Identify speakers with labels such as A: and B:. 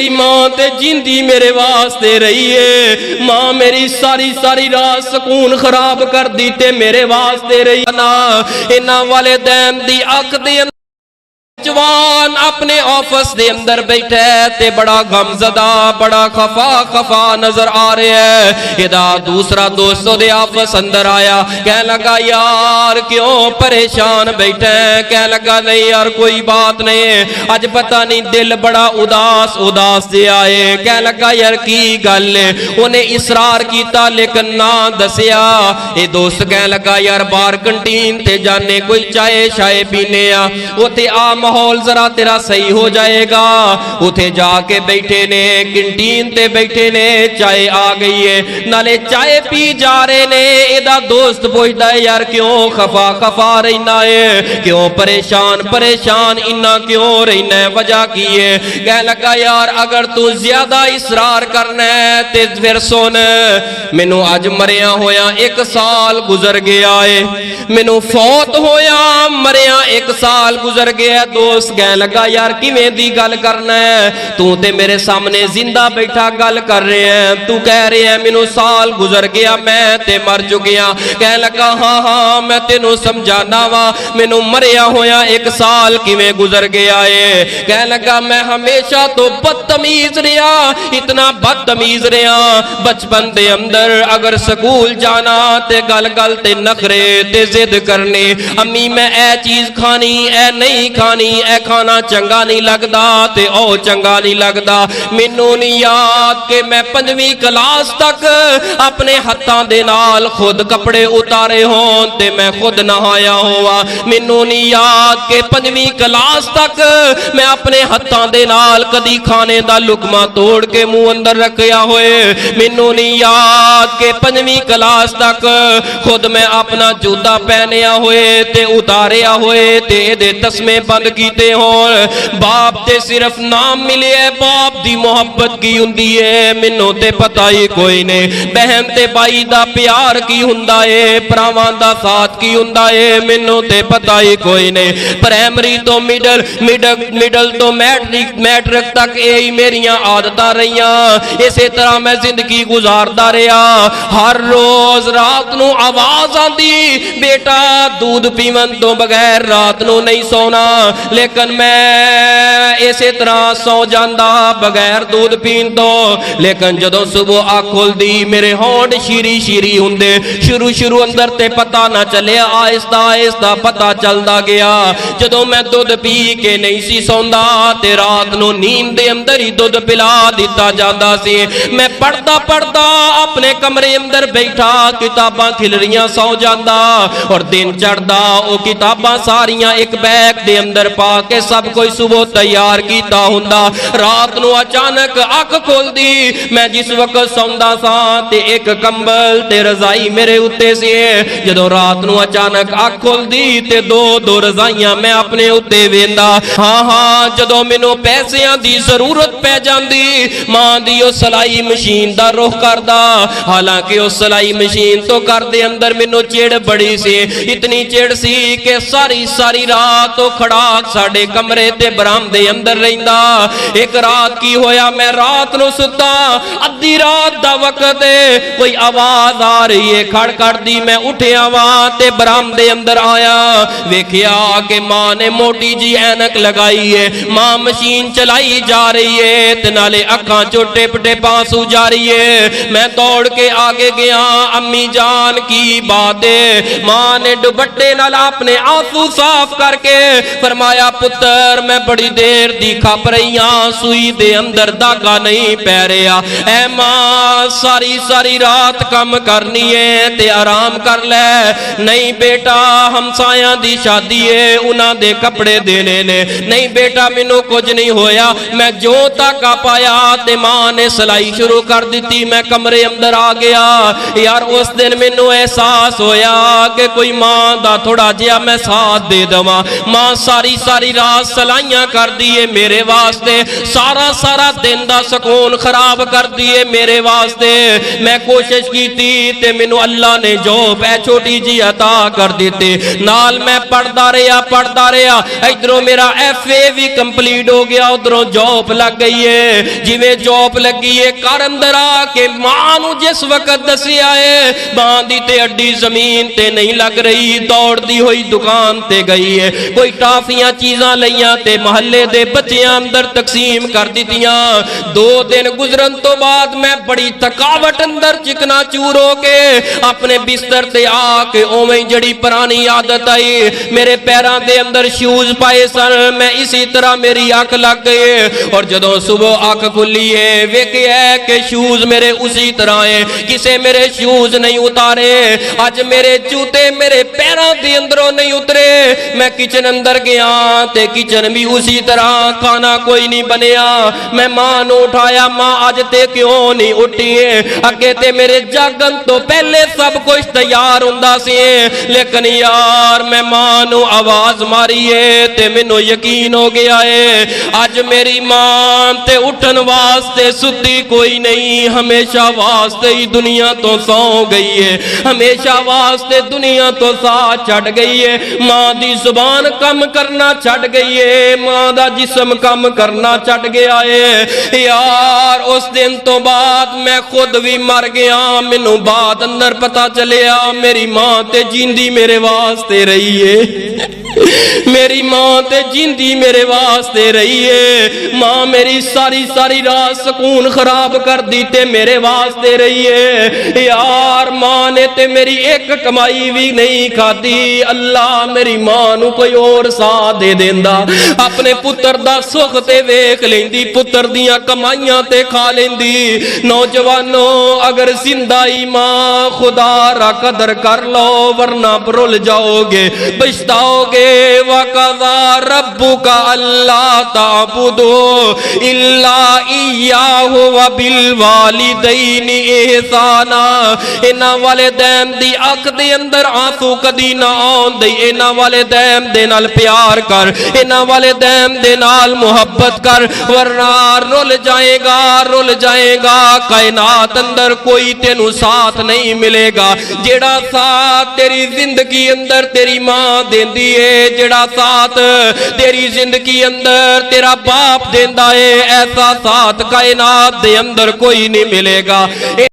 A: मेरी मां ते जिंदी मेरे वास्ते रही है। मां मेरी सारी सारी रात सुकून खराब कर दी ते मेरे वास्ते रही ना। इन्हां वालिदैन दी अख दे जवान अपने ऑफिस के अंदर बैठा है ते बड़ा गमजदा बड़ा खफा खफा नजर आ रहा है। इदा दूसरा दोस्त दे ऑफिस अंदर आया, कह लगा यार क्यों परेशान बैठा है? कह लगा नहीं यार कोई बात नहीं, अज पता नहीं दिल बड़ा उदास उदास से आए। कह लगा यार की गल है? उन्हें इसरार किया लेकिन ना दसिया। ये दोस्त कह लगा यार बाहर कंटीन ते जाने कोई चाय शाय पीने आ, उथे आ माहौल जरा तेरा सही हो जाएगा। उथे जाके बैठे ने कैंटीन ते बैठे ने, चाय आ गई है नाले चाय पी जा रहे ने। एदा दोस्त पूछता है यार क्यों खफा खफा रहना है, क्यों परेशान परेशान इन्ना क्यों रहना है, वजह की है? कह लगा यार अगर तू ज्यादा इसरार करना है ते फिर सुन, मैनू अज मरिया होया 1 साल गुजर गया है, मैनू फौत होया मरिया 1 साल गुजर गया। दोस्त कह लगा यार किवें दी गल करना है, तू ते मेरे सामने जिंदा बैठा गल कर रहे हैं, तू कह रहे हैं मैनू साल गुजर गया मैं ते मर चुकिया। कह लगा हाँ हाँ मैं तेनू समझाना वा, मैनू मरिया होया 1 साल किवें गुजर गया है। कह लगा मैं हमेशा तो बदतमीज रहा, इतना बदतमीज रहा। बचपन दे अंदर अगर स्कूल जाना ते गल गल ते नखरे ते जिद करने, अम्मी मैं ए चीज खानी ए नहीं खानी, ए खाना चंगा नहीं लगता ते ओ चंगा नहीं लगता। मैनू नहीं याद कि मैं 5वीं क्लास तक अपने हत्थां दे नाल खुद कपड़े उतारे हों ते मैं खुद नहाया होवा। मैनू नहीं याद कि 5वीं क्लास तक मैं अपने हत्थां दे नाल कदी खाने दा लुकमा तोड़ के मुंह अंदर रखया होए। मैनू नहीं याद कि 5वीं क्लास तक खुद मैं अपना जूता पहनिया होए ते उतारिया होए ते दे तस्मे बंद कीते होण। बाप ते सिर्फ नाम मिले है, बाप दी मोहब्बत की हुंदी है मैनू ते पता ही कोई नहीं। बहन ते भाई दा प्यार की हुंदा है, भरावां दा साथ की हुंदा है मैनू ते पता ही कोई नहीं। प्राइमरी तो मिडल मिडल तो मैट्रिक तक यही मेरियां आदतां रहियां, इसे तरह मैं जिंदगी गुजारदा रहा। हर रोज रात नू आवाज आंदी बेटा दूध पीवन तो बगैर रात नू नहीं सोना, लेकिन मैं इसे तरह सौ जांदा बगैर दूध पीन तो। लेकिन जदों सुबह आँख खुलदी मेरे होंठ शीरी शीरी हुंदे। शुरू अंदर ते पता ना चलिया, आहिस्ता आहिस्ता पता चलदा गया। जदों मैं दूध पी के नहीं सी सौंदा ते रात नू नींद दे अंदर ही दूध पिला दिता जांदा सी। मैं पढ़दा पढ़दा अपने कमरे अंदर बैठा किताबां खिलरियां सौ जांदा, और दिन चढ़दा वो किताबां सारियां एक बैग दे अंदर पा के सब कोई सुबह तैयार कीता हुंदा। रात नू अचानक अख खुलदी, मैं जिस वक्त सौंदा सा ते एक कंबल ते रजाई मेरे उत्ते सी। जदों रात नू अचानक अख खुलदी ते दो रजाइयां मैं अपने उत्ते वेंदा। हाँ हाँ जदों मैनू पैसियां दी जरूरत पै जांदी, मां दी ओ सिलाई मशीन दा रुख करदा। हालांकि उस सिलाई मशीन तो घर दे अंदर मैनू चिड़ बड़ी सी, इतनी चिड़ सी कि सारी सारी रात ओ खड़ाक साडे कमरे ते बरामदे अंदर रहिंदा। एक रात की होया, मैं रात नू सुता, अद्धी रात दा वक्त कोई आवाज आ रही है खड़ खड़ दी। मैं उठिया वा ते बरामदे अंदर आया, वेखिया कि मां ने मोटी जी ऐनक लगाई है, मां मशीन चलाई जा रही है ते नाले अखां चो टिप टिप आंसू जा रही है। मैं दौड़ के आगे गया, अम्मी जान की बात है? मां ने दुपट्टे नाल अपने आंसू साफ करके फरमाया पुत्र मैं बड़ी देर दी खप रही हां, सुई दे अंदर धागा नहीं पै रहा। ऐ मां सारी सारी रात कम करनी है ते आराम कर ले। नहीं बेटा हमसाया दी शादी है, उन्हां दे कपड़े देने ने। नहीं बेटा मैनू कुछ नहीं होया, मैं जो धागा पाया ते मां ने सिलाई शुरू कर दी। मैं कमरे अंदर आ गया। यार उस दिन मैनू एहसास होया कि कोई मां दा थोड़ा जिहा मैं साथ दे देवां। मां सारी सारी रात सलाइयां कर दिए मेरे वास्ते, सारा सारा दिन दा सुकून खराब कर दिए मेरे वास्ते। मैं कोशिश की थी ते मैनू अल्लाह ने जॉब है छोटी जी अता कर दी, नाल मैं पढ़दा रहा। इधरों मेरा FA भी कंप्लीट हो गया, उधरों जॉब लग गई है। जिवें जॉब लगी है घर अंदर आके मां नू जिस वक्त दसिया है मां दी ते अड्डी जमीन ते नहीं लग रही, दौड़दी हुई दुकान ते गई है। कोई टाफियां चीज़ां लईयां ते महल्ले दे बच्चियां अंदर तकसीम कर दित्तियां। 2 दिन गुजरन तो बाद मैं बड़ी थकावट अंदर चिकना चूर हो के अपने बिस्तर ते आके उवें जड़ी पुरानी आदत आई, मेरे पैरों के अंदर शूज पाए सन, मैं इसी तरह मेरी अख लग गई। और जदों सुबह अख खुली है वेख्या कि शूज मेरे उसी तरह है, किसे मेरे शूज नहीं उतारे। अज मेरे जूते मेरे पैरों के अंदरों नहीं उतरे। मैं किचन अंदर गया ते किचन भी उसी तरह, खाना कोई नहीं बनया। मैं मां नू उठाया, मां अज ते क्यों नहीं उठी है? अगे ते मेरे जागन तो पहले सब कुछ तैयार हुंदा सी, लेकिन यार मैं मां नू आवाज मारी है ते मैनू यकीन हो गया है अज मेरी मां ते उठन वास्ते सुती कोई नहीं, हमेशा वास्ते ही दुनिया तो सौ गई है, हमेशा वास्ते दुनिया तो साथ छड़ गई है। मां दी जुबान कम करना छड़ गई है, मां दा जिस्म कम करना छड़ गया है। यार उस दिन तो बाद मैं खुद भी मर गया। मैनू बात अंदर पता चलिया मेरी मां ते जींदी मेरे वास्ते रही है, मेरी मां ते जींदी मेरे वास्ते रही है। मां मेरी सारी सारी रात सुकून खराब कर दी ते मेरे वास्ते रही है। यार मां ने ते मेरी एक कमाई भी नहीं खादी। अल्लाह मेरी मां नू कोई और साथ दे देंदा, अपने पुत्र दा सुख ते वेख लेंदी, पुत्र दियां कमाइयां ते खा लेंदी। नौजवानों अगर जिंदा ही मां खुदा रा कदर कर लो वरना भुल जाओगे, पछताओगे। वक़ज़ा रब्बुका अल्ला ताबुदू इल्ला इय्याहु व बिल वालिदैनि इहसाना। इन्हां वालिदैन दी अख दे अंदर आंसू कदी ना आउण दे, इन्हां वालिदैन दे नाल प्यार कर, इन्हां वालिदैन दे नाल मुहब्बत कर, वरना रुल जाएगा। कायनात अंदर कोई तेनू साथ नहीं मिलेगा जेड़ा साथ तेरी जिंदगी अंदर तेरी मां देंदी है, जेड़ा साथ तेरी जिंदगी अंदर तेरा बाप देंदा है, ऐसा साथ कायनात दे अंदर कोई नहीं मिलेगा।